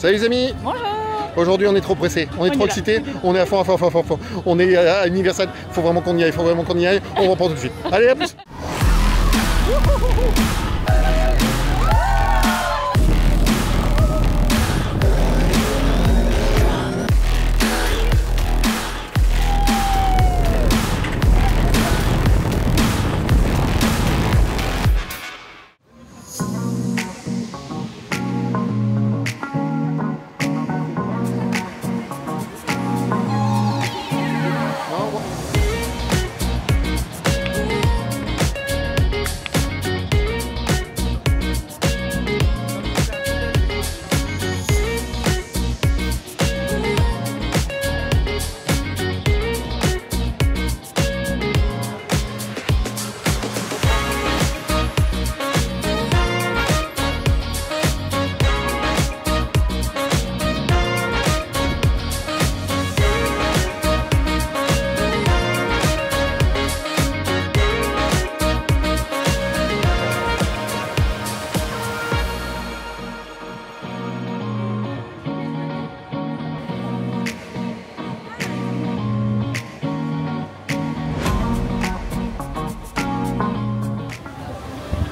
Salut les amis. Bonjour. Aujourd'hui on est trop pressés, on est trop excités, on est à fond. On est à Universal, faut vraiment qu'on y aille, on reprend tout de suite. Allez, à plus.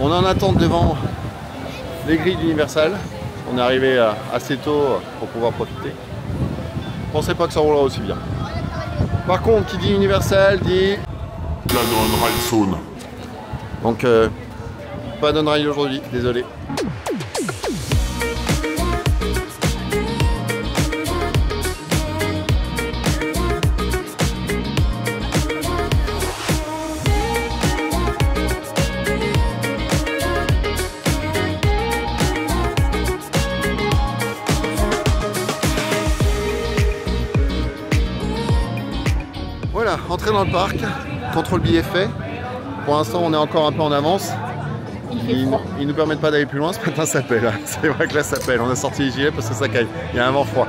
On est en attente devant les grilles d'Universal. On est arrivé assez tôt pour pouvoir profiter. Je pensais pas que ça roulera aussi bien. Par contre, qui dit Universal dit la non-ride zone. Donc, pas de ride aujourd'hui, désolé. Voilà, entrée dans le parc, contrôle billet fait. Pour l'instant, on est encore un peu en avance. Ils nous permettent pas d'aller plus loin. Ce matin, ça pèle. C'est vrai que là, ça pèle. On a sorti les gilets parce que ça caille. Il y a un vent froid.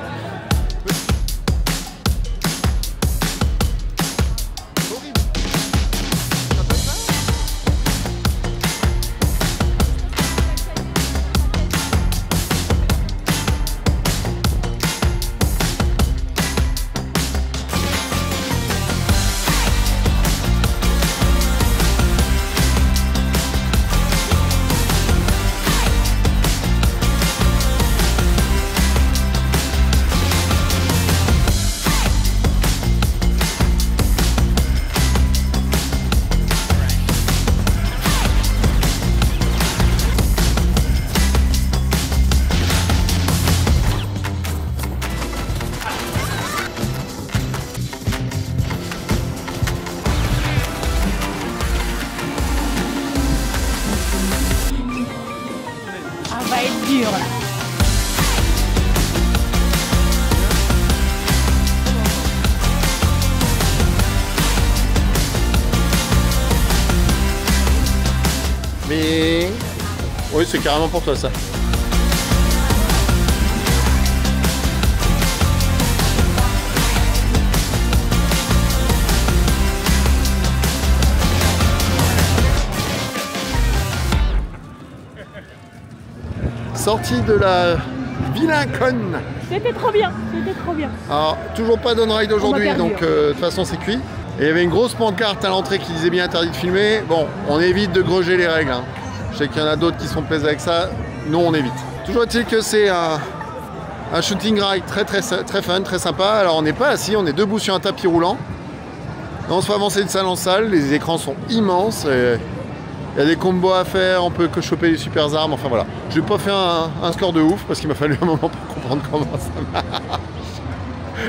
Va être dur là. Mais oui, c'est carrément pour toi ça. Sortie de la Villa Conne. C'était trop bien, c'était trop bien. Alors, toujours pas d'on-ride aujourd'hui, donc de toute façon c'est cuit. Et il y avait une grosse pancarte à l'entrée qui disait bien interdit de filmer. Bon, on évite de gruger les règles. Hein. Je sais qu'il y en a d'autres qui sont plaisés avec ça. Nous, on évite. Toujours est-il que c'est un shooting ride très fun, très sympa. Alors, on n'est pas assis, on est debout sur un tapis roulant. Et on se fait avancer de salle en salle. Les écrans sont immenses. Il y a des combos à faire, on peut que choper des super armes, enfin voilà. Je n'ai pas fait un score de ouf parce qu'il m'a fallu un moment pour comprendre comment ça marche.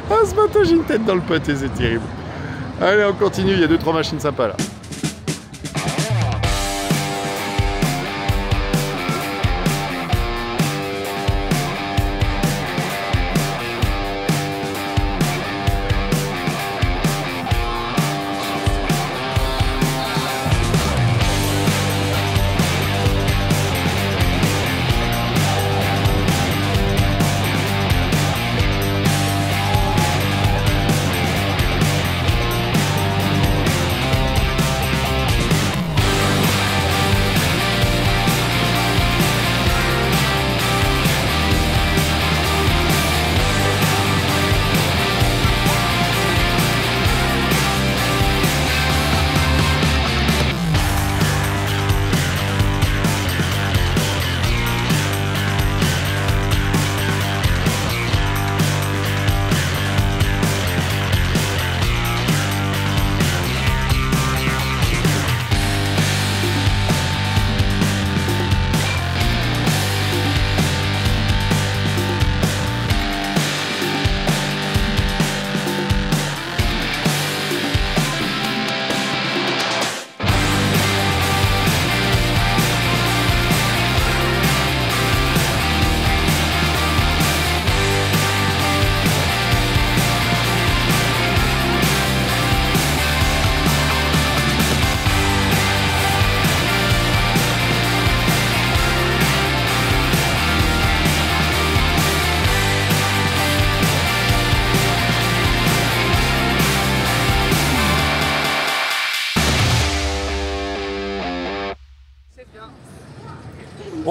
Ah, ce matin j'ai une tête dans le pâté, c'est terrible. Allez, on continue, il y a 2-3 machines sympas là.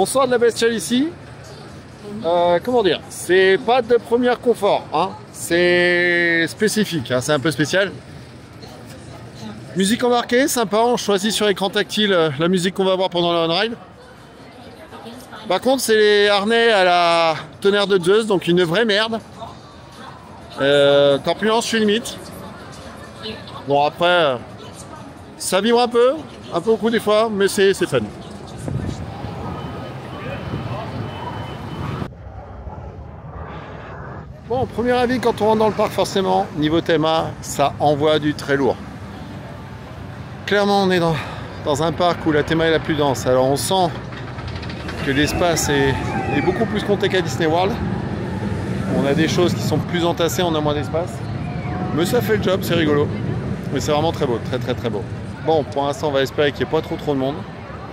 On sort de la bestiole ici. Comment dire? C'est pas de premier confort, hein. C'est spécifique, hein. C'est un peu spécial. Musique embarquée, sympa. On choisit sur écran tactile la musique qu'on va voir pendant le on-ride. Par contre, c'est les harnais à la tonnerre de Zeus, donc une vraie merde. Corpulence, je suis limite. Bon, après, ça vibre un peu beaucoup des fois, mais c'est fun. Bon, premier avis, quand on rentre dans le parc, forcément, niveau TMA, ça envoie du très lourd. Clairement, on est dans un parc où la TMA est la plus dense. Alors, on sent que l'espace est beaucoup plus compté qu'à Disney World. On a des choses qui sont plus entassées, on a moins d'espace. Mais ça fait le job, c'est rigolo. Mais c'est vraiment très beau, très beau. Bon, pour l'instant, on va espérer qu'il n'y ait pas trop de monde.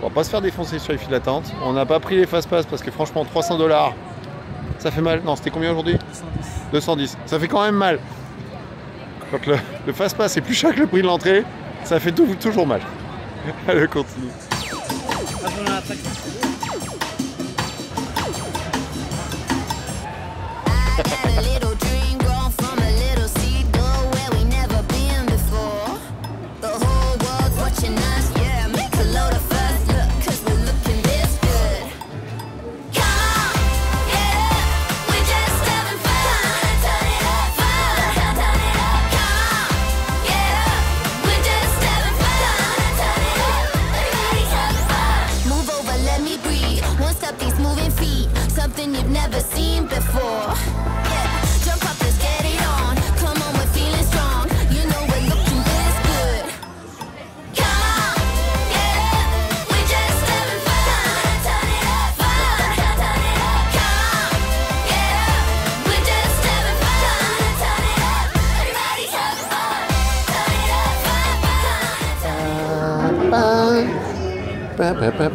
On va pas se faire défoncer sur les files d'attente. On n'a pas pris les fast-pass parce que franchement, 300 $, ça fait mal. Non, c'était combien aujourd'hui? 210. Ça fait quand même mal. Quand le fast-pass est plus cher que le prix de l'entrée, ça fait toujours mal. Allez, continue. Something you've never seen before. Yeah, jump up, let's get it on. Come on, we're feeling strong. You know we're looking this good. Come on, yeah, we're just having fun. Turn it up, fun. Turn it up, come on, yeah, we're just having fun. Turn it up, everybody's having fun. Turn it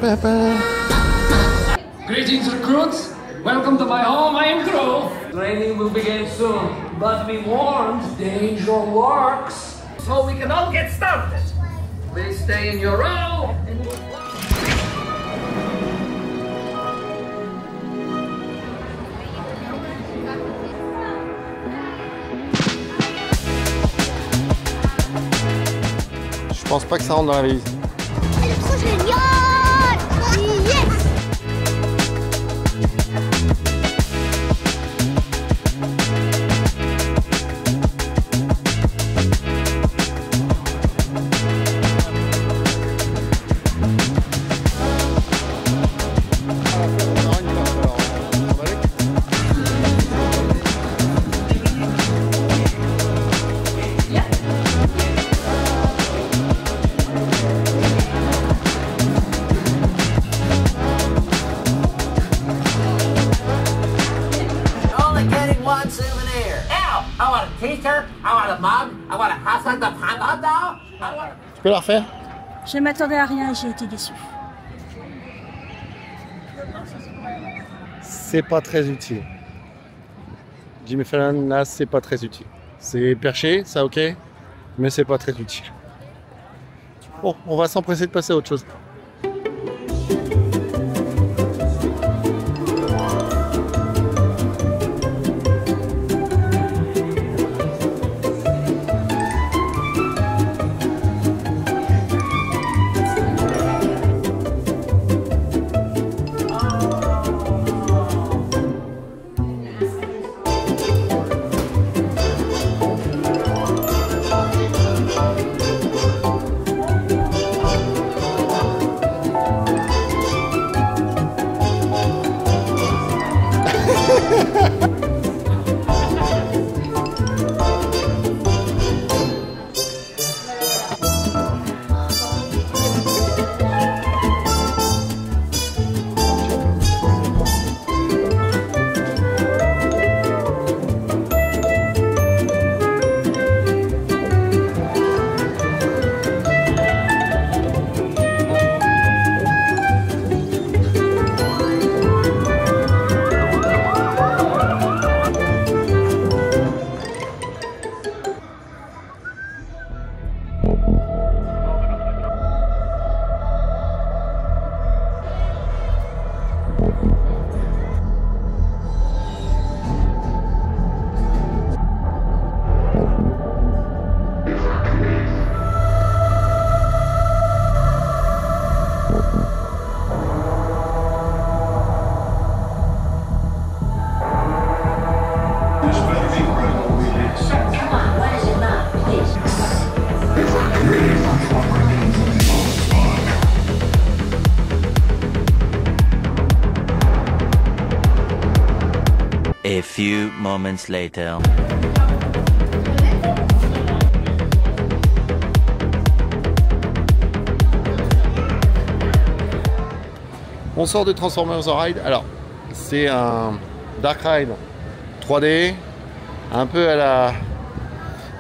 up, fun. Greetings, recruits. Welcome to my home, I am Groove. Training will begin soon, but be warned, danger lurks. So we can all get started. Please stay in your row. Je pense pas que ça rentre dans la valise. C'est trop génial! Yes! Tu peux la refaire? Je m'attendais à rien et j'ai été déçue. C'est pas très utile. Jimmy Fallon, là, c'est pas très utile. C'est perché, ça ok, mais c'est pas très utile. Bon, on va s'empresser de passer à autre chose. few moments later. On sort de Transformers The Ride. Alors, c'est un Dark Ride 3D, un peu à la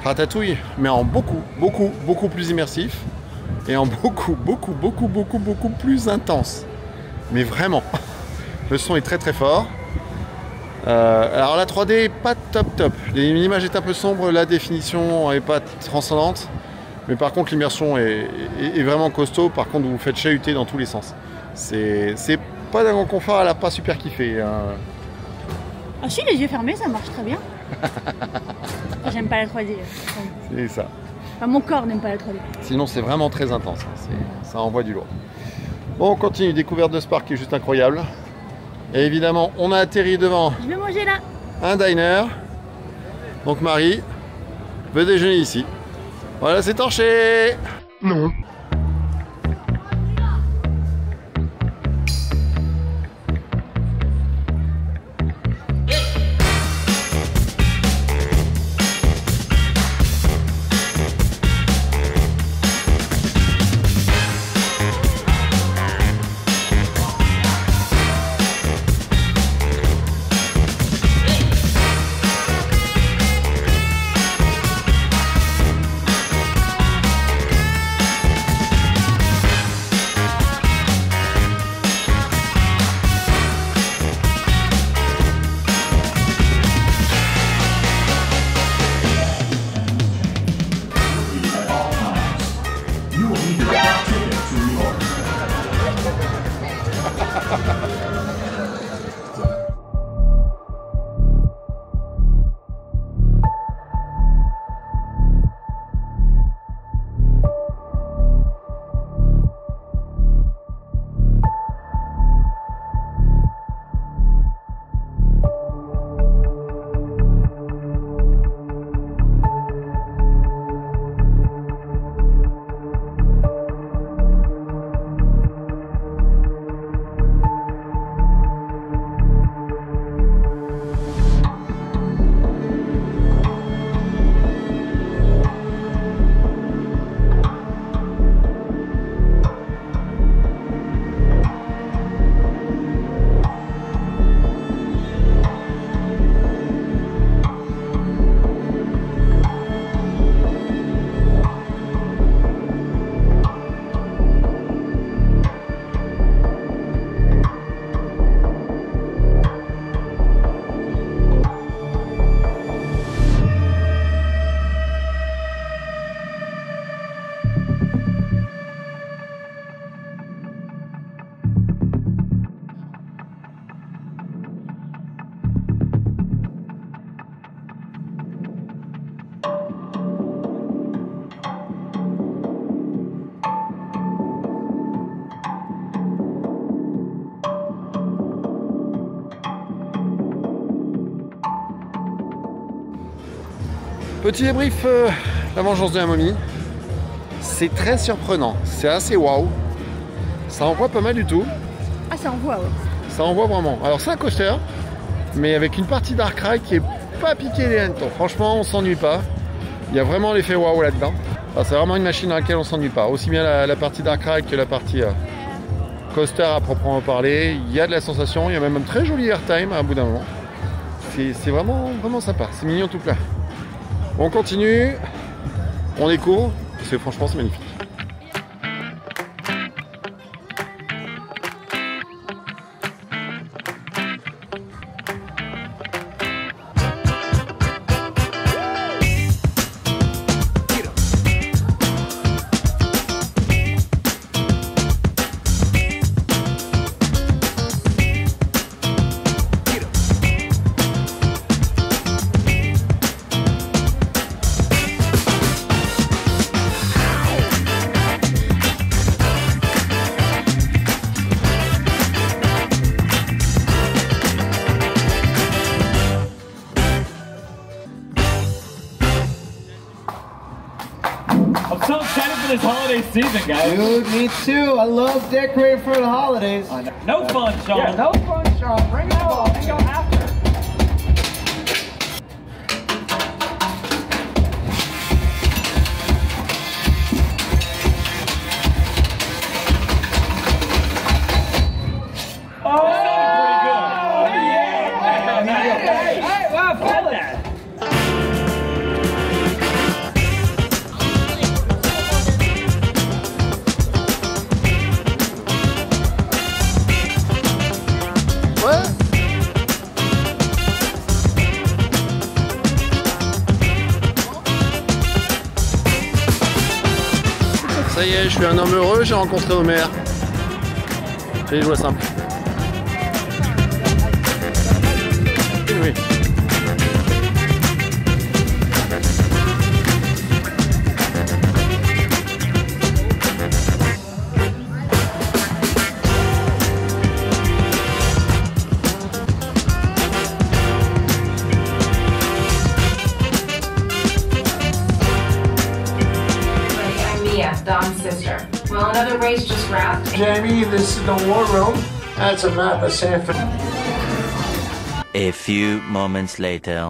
Ratatouille, mais en beaucoup plus immersif et en beaucoup plus intense. Mais vraiment, le son est très fort. Alors la 3D est pas top. L'image est un peu sombre, la définition est pas transcendante, mais par contre l'immersion est vraiment costaud. Par contre, vous vous faites chahuter dans tous les sens. C'est pas d'un grand confort, elle a pas super kiffé. Ah si, les yeux fermés, ça marche très bien. J'aime pas la 3D. C'est ça. Enfin, mon corps n'aime pas la 3D. Sinon, c'est vraiment très intense. Ça envoie du lourd. Bon, on continue. Découverte de Spark qui est juste incroyable. Et évidemment, on a atterri devant Je vais manger là. un diner. Donc Marie veut déjeuner ici. Voilà, c'est torché. Non. Petit débrief, la vengeance de la momie. C'est très surprenant, c'est assez waouh. Ça envoie pas mal du tout. Ah, ça envoie, ouais. Ça envoie vraiment. Alors c'est un coaster, mais avec une partie Dark Ride qui est pas piquée des hannetons. Franchement, on s'ennuie pas. Il y a vraiment l'effet waouh là-dedans. C'est vraiment une machine dans laquelle on s'ennuie pas. Aussi bien la partie Dark Ride que la partie coaster à proprement parler. Il y a de la sensation, il y a même un très joli airtime à bout d'un moment. C'est vraiment sympa, c'est mignon tout plein. On continue, on découvre, parce que franchement c'est magnifique. I'm so excited for this holiday season, guys. Dude, me too. I love decorating for the holidays. No fun, Sean. Yeah, no fun, Sean. Bring it on. Hang on after. Ça y est, je suis un homme heureux, j'ai rencontré Homer. C'est des joies simples. Oui. I'm Mia, Don's sister. Well, another race just wrapped. Jamie, this is the war room. That's a map of San Francisco. A few moments later.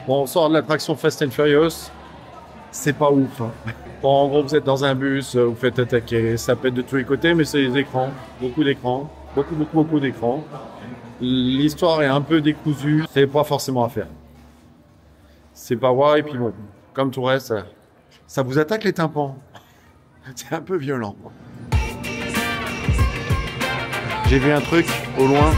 Bon, on sort de l'attraction Fast and Furious. C'est pas ouf. Hein. Bon, en gros, vous êtes dans un bus, vous faites attaquer, ça pète de tous les côtés, mais c'est des écrans. Beaucoup d'écrans. Beaucoup d'écrans. L'histoire est un peu décousue. C'est pas forcément à faire. C'est pas ouais, et puis bon, comme tout reste, ça vous attaque les tympans. C'est un peu violent. J'ai vu un truc au loin.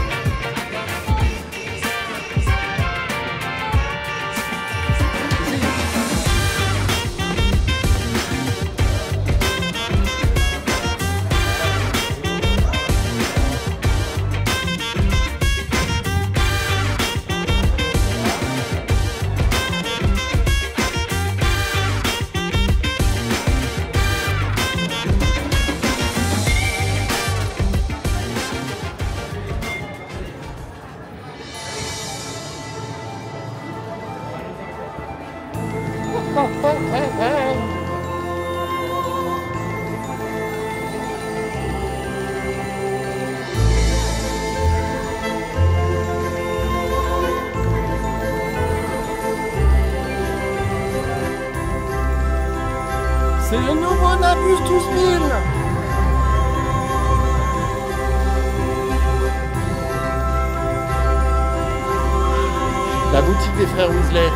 C'est le nouveau Nabus 12 000. La boutique des frères Weasley.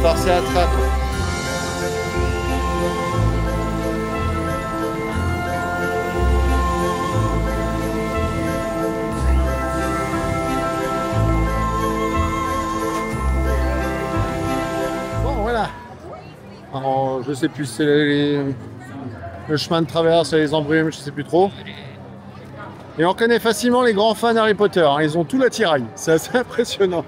Force et attrape. Bon, voilà. Alors, je sais plus si c'est le chemin de traverse, les embrumes, je sais plus trop. Et on reconnaît facilement les grands fans d'Harry Potter, hein. Ils ont tout l'attirail, c'est assez impressionnant.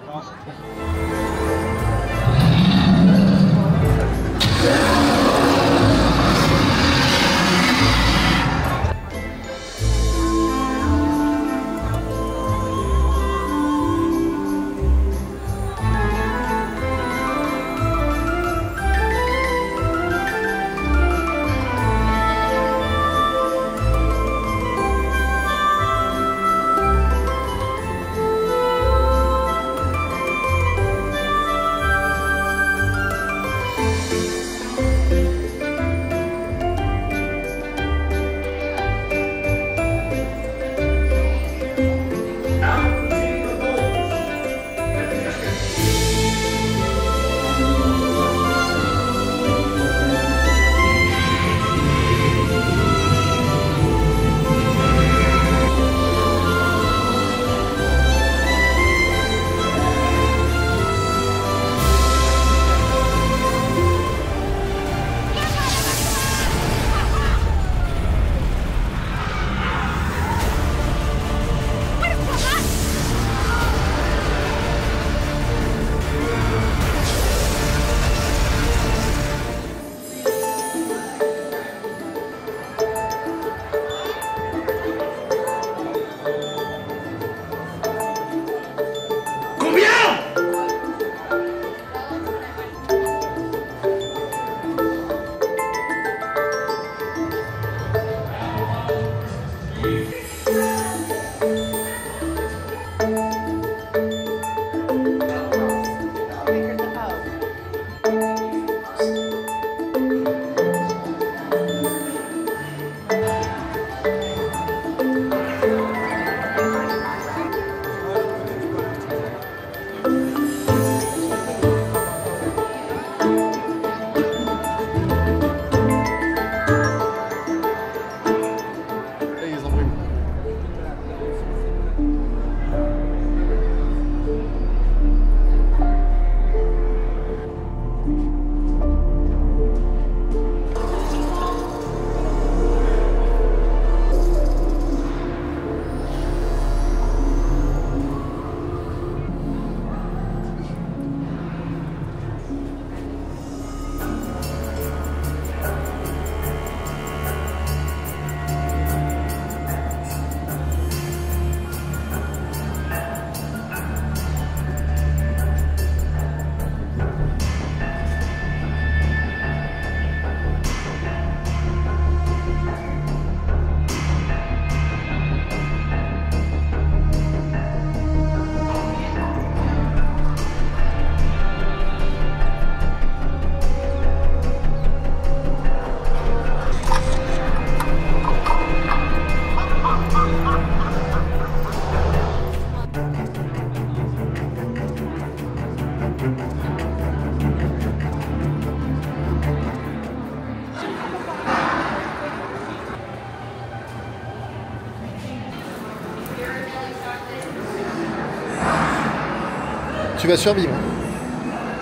Tu vas survivre.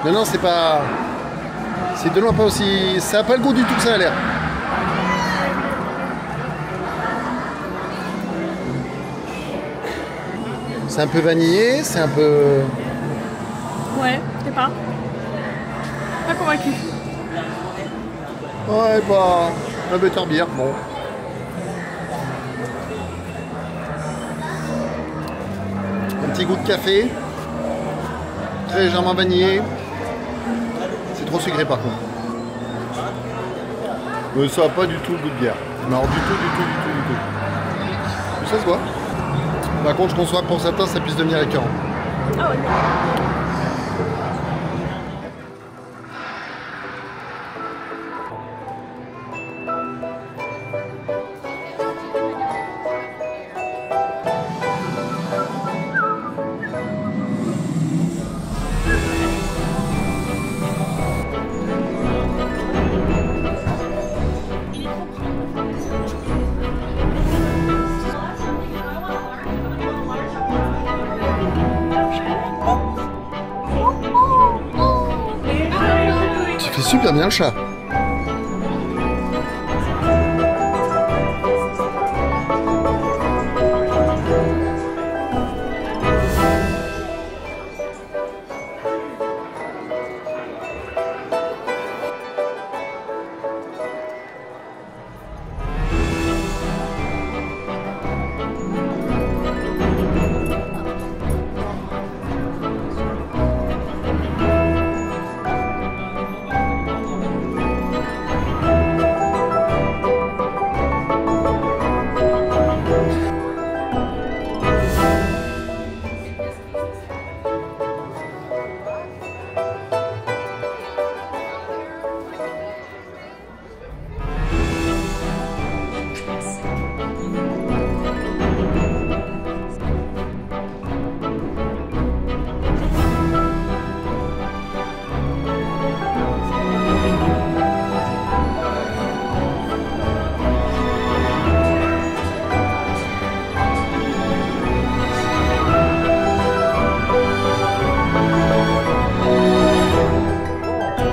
Non, non, c'est pas... C'est de loin pas aussi... Ça a pas le goût du tout que ça a l'air. C'est un peu vanillé, c'est un peu... Ouais, je sais pas. Pas convaincu. Ouais, bah... Un butterbeer, bon. Un petit goût de café. Très légèrement vanillé. C'est trop sucré par contre. Mais ça n'a pas du tout le goût de bière. Non, du tout. Mais ça se voit. Par contre, je conçois que pour certains, ça puisse devenir écœurant. Ah ouais. Tu fais super bien le chat.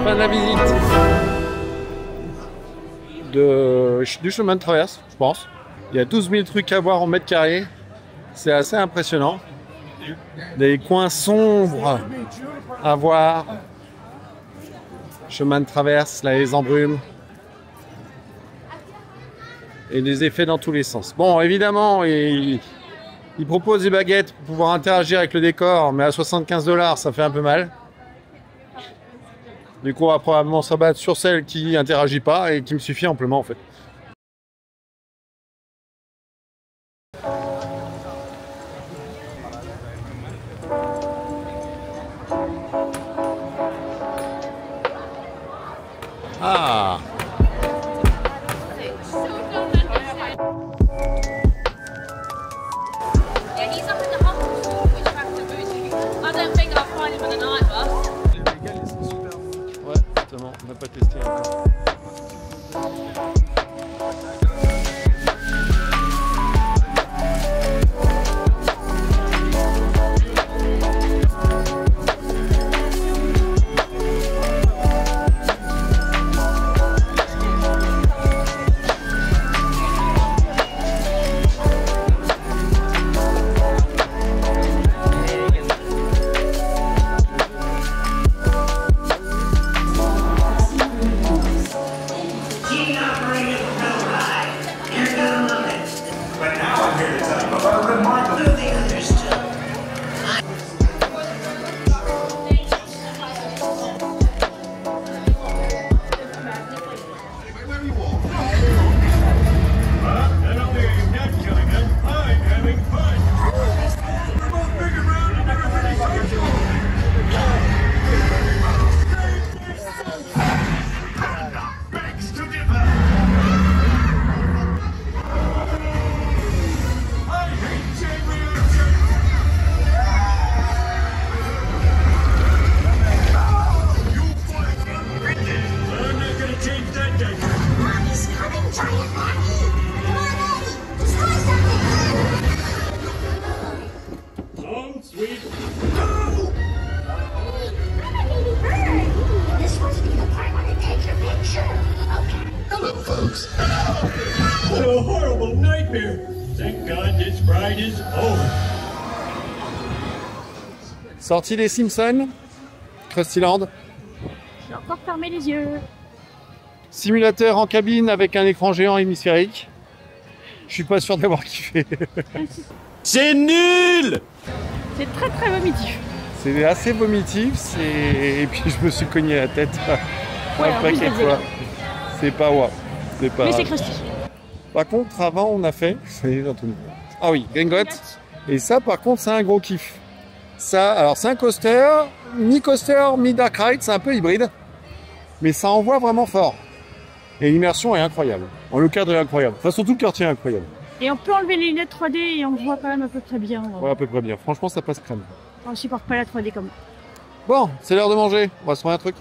Fin de la visite du chemin de traverse, je pense. Il y a 12 000 trucs à voir en mètres carrés. C'est assez impressionnant. Des coins sombres à voir. Chemin de traverse, là, les embrumes. Et des effets dans tous les sens. Bon, évidemment, il propose des baguettes pour pouvoir interagir avec le décor, mais à 75 $, ça fait un peu mal. Du coup, on va probablement s'abattre sur celle qui interagit pas et qui me suffit amplement en fait. Ah! Yeah, he's up in the hospital, which have to booty. I don't think I'll find him in the night bus. Ouais, exactement, on n'a pas testé encore. Sortie des Simpsons, Krusty Land. J'ai encore fermé les yeux. Simulateur en cabine avec un écran géant hémisphérique. Je suis pas sûr d'avoir kiffé. C'est nul! C'est très très vomitif. C'est assez vomitif, et puis je me suis cogné la tête Ouais, un paquet de fois. C'est pas ouais. C'est pas. Mais c'est Krusty. Par contre, avant, on a fait. Ah oui, Gringotts. Et ça, par contre, c'est un gros kiff. Ça, alors c'est un coaster, mi-dark ride, c'est un peu hybride. Mais ça envoie vraiment fort. Et l'immersion est incroyable. Le cadre est incroyable. Enfin, surtout le quartier est incroyable. Et on peut enlever les lunettes 3D et on voit quand même à peu près bien. Ouais, à peu près bien. Franchement, ça passe crème. On supporte pas la 3D comme. Bon, c'est l'heure de manger. On va se prendre un truc.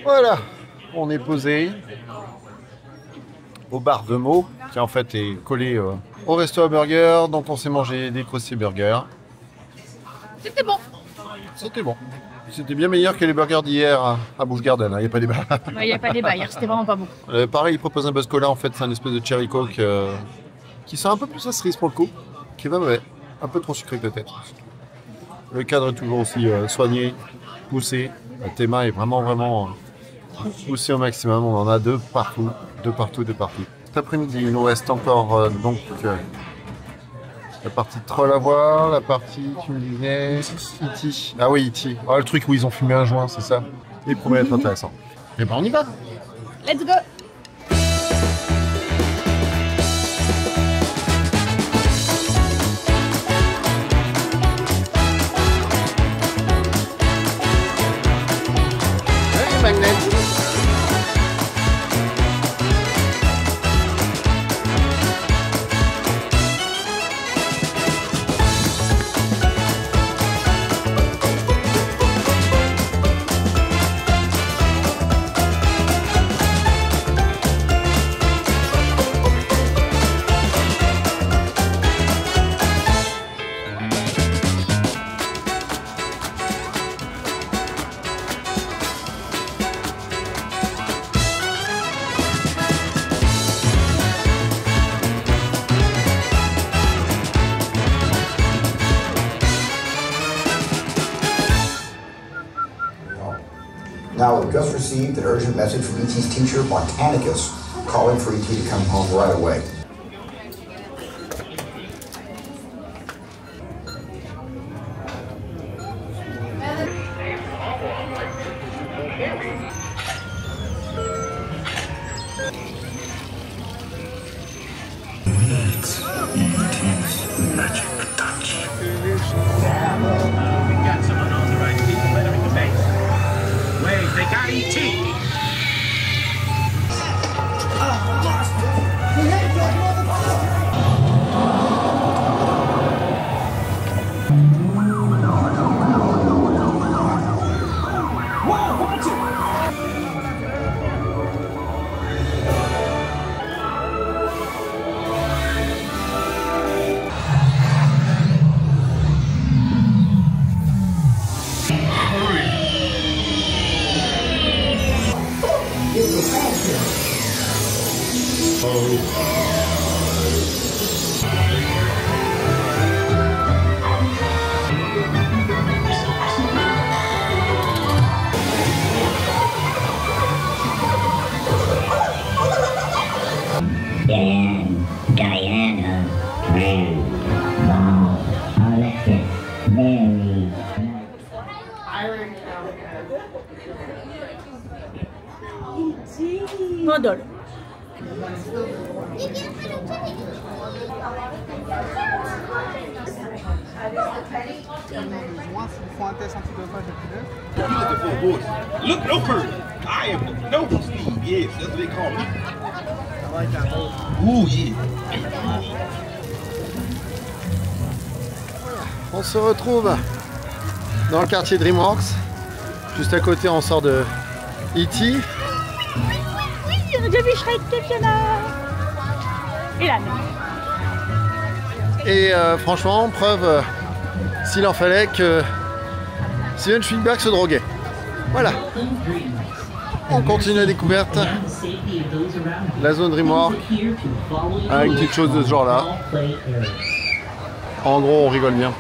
Voilà, on est posé au bar de Meaux, qui en fait est collé au resto à burger. Donc on s'est mangé des Krusty Burgers. C'était bon. C'était bon. C'était bien meilleur que les burgers d'hier à Busch Garden, il n'y a pas débat. Il n'y a pas débat, hier c'était vraiment pas bon. Pareil, ils proposent un Buzz Cola, en fait c'est un espèce de cherry coke qui sent un peu plus la cerise pour le coup, qui est pas mauvais, un peu trop sucré peut-être. Le cadre est toujours aussi soigné, poussé. Le thème est vraiment poussé au maximum. On en a de partout. Cet après-midi, il nous reste encore la partie troll à voir, la partie, tu me disais, E.T. Ah oui, E.T. Ah, le truc où ils ont fumé un joint, c'est ça. Il promet d'être intéressant. Et ben on y va. Let's go. Now, we've just received an urgent message from E.T.'s teacher, Botanicus, calling for E.T. to come home right away. Needs E.T.'s magic touch. We got some unauthorized people entering the base. Wait, they got E.T. Modèle. Look, no curve. I am no Steve. Yes, that's what they call me. I like that whole. Ooh, yeah. On se retrouve dans le quartier DreamWorks. Juste à côté, on sort de E.T. Oui, on a déjà vu Shrek, Fiona. Et là, Et franchement, preuve, s'il en fallait, que Steven Spielberg se droguait. Voilà. On continue la découverte. La zone DreamWorks. Avec une petite chose de ce genre-là. En gros, on rigole bien.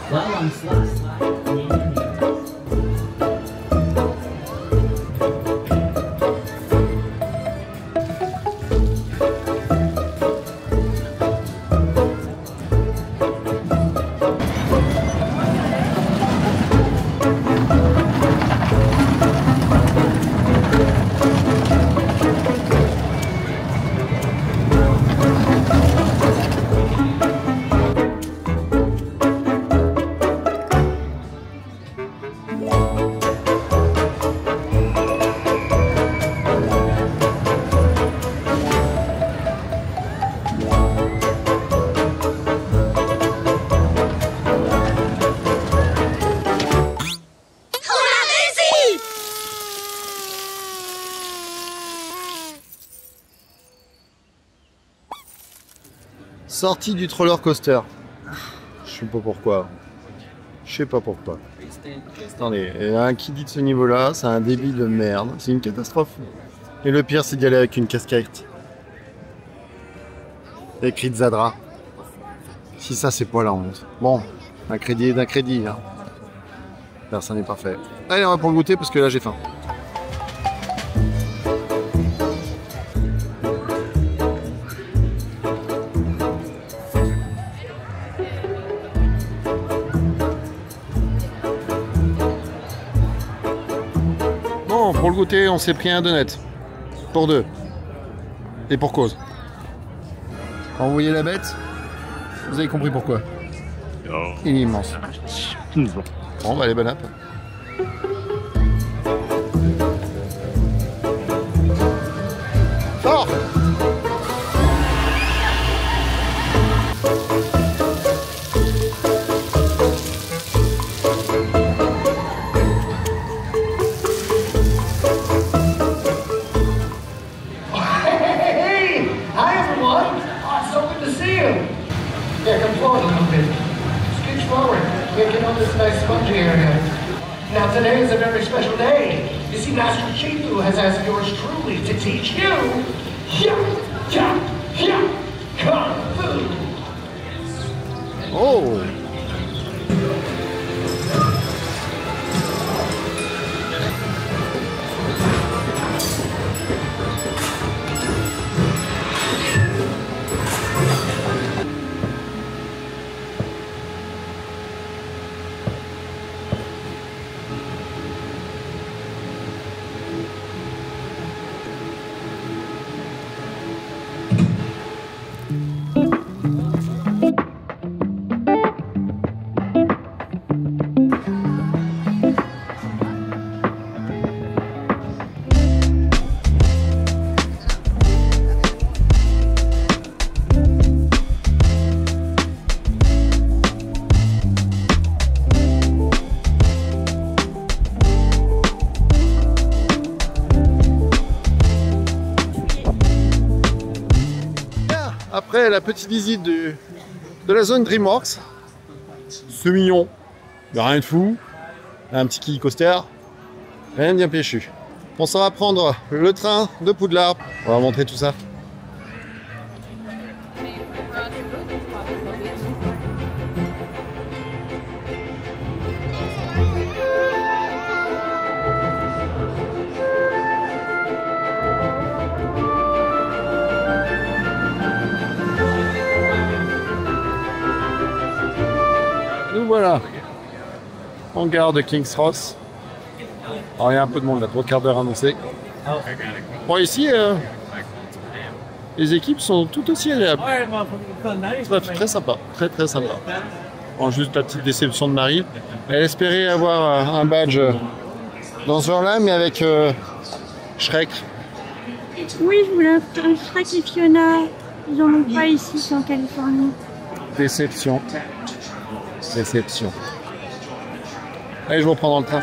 Sortie du roller coaster. Je sais pas pourquoi. Je sais pas pourquoi. Attendez, il y en a un qui dit de ce niveau-là, c'est un débit de merde. C'est une catastrophe. Et le pire, c'est d'y aller avec une casquette. Écrite Zadra. Si ça, c'est pas la honte. Bon, un crédit est un crédit. Hein. Personne n'est parfait. Allez, on va pour le goûter parce que là, j'ai faim. Pour le goûter, on s'est pris un donut. Pour deux. Et pour cause. Quand vous voyez la bête, vous avez compris pourquoi. Il est immense. Bon, bah, allez, bon app. Fort! Yeah, come forward a little bit. Scooch forward. Yeah, get on this nice spongy area. Now today is a very special day. You see, Master Chifu has asked yours truly to teach you Kung Fu. Oh! Après la petite visite de la zone DreamWorks, c'est mignon, il n'y a rien de fou, un petit kill coaster, rien de bien péchu. On s'en va prendre le train de Poudlard, on va montrer tout ça. Voilà, hangar de King's Cross. Alors il y a un peu de monde là, 3 quarts d'heure annoncé. Bon ici, les équipes sont tout aussi agréables. Bref, très sympa, très sympa. Bon, juste la petite déception de Marie. Elle espérait avoir un badge dans ce genre-là, mais avec Shrek. Oui, je voulais un Shrek et Fiona. Ils en ont pas ici, c'est en Californie. Déception. Déception. Allez, je vous reprends dans le train.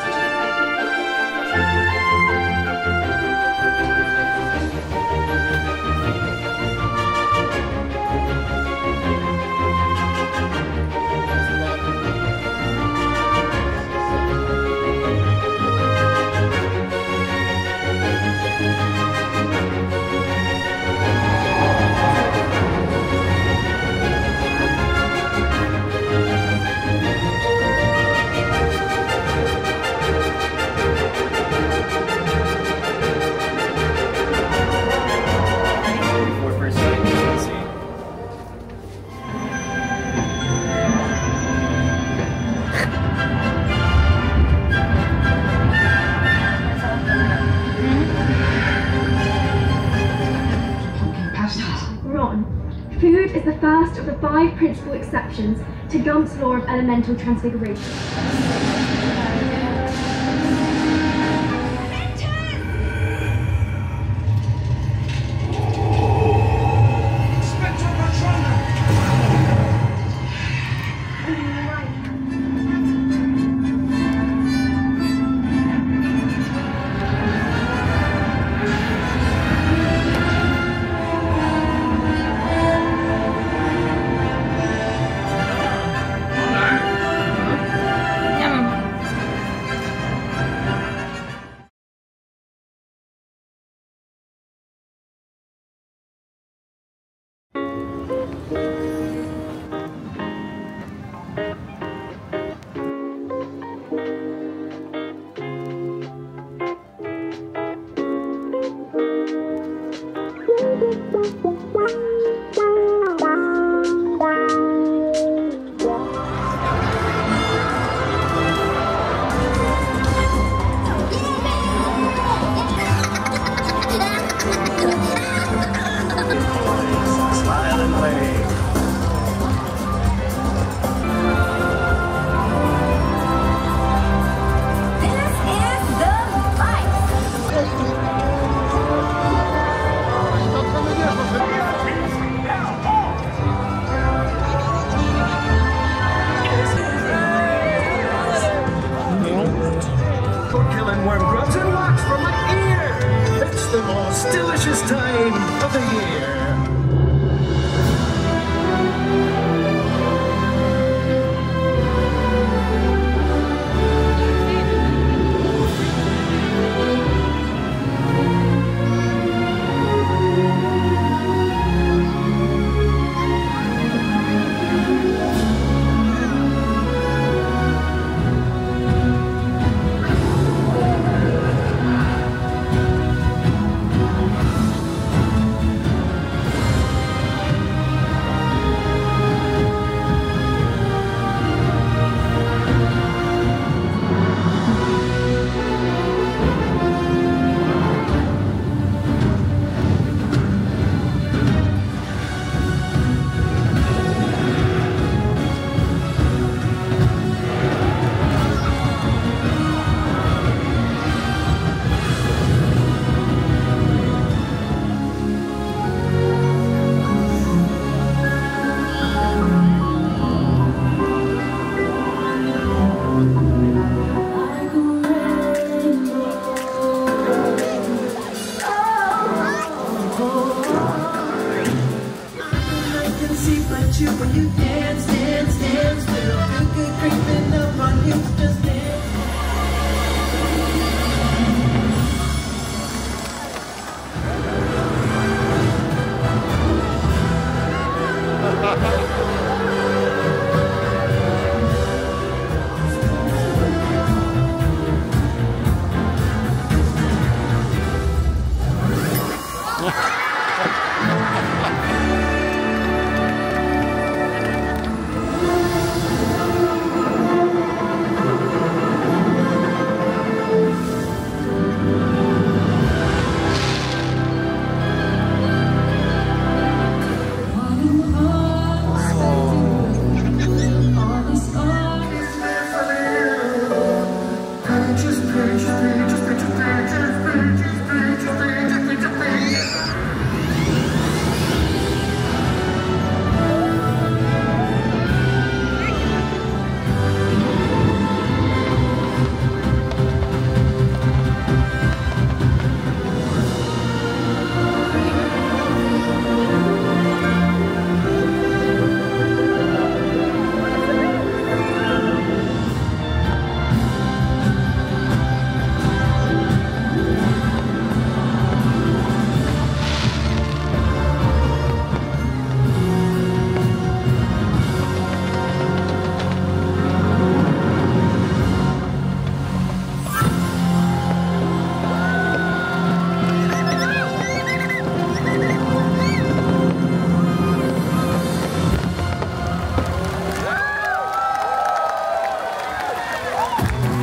Food is the first of the 5 principal exceptions to Gump's law of elemental transfiguration.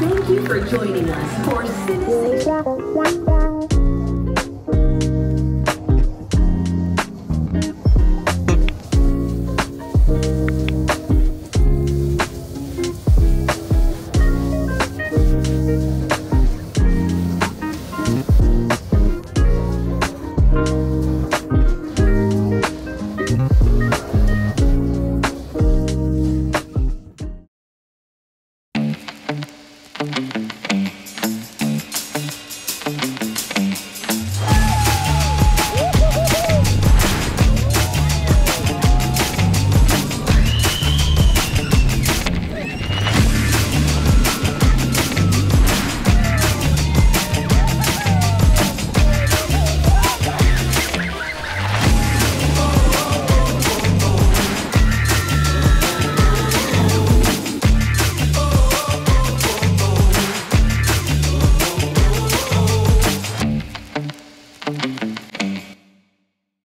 Thank you for joining us for Citizen. Thank you.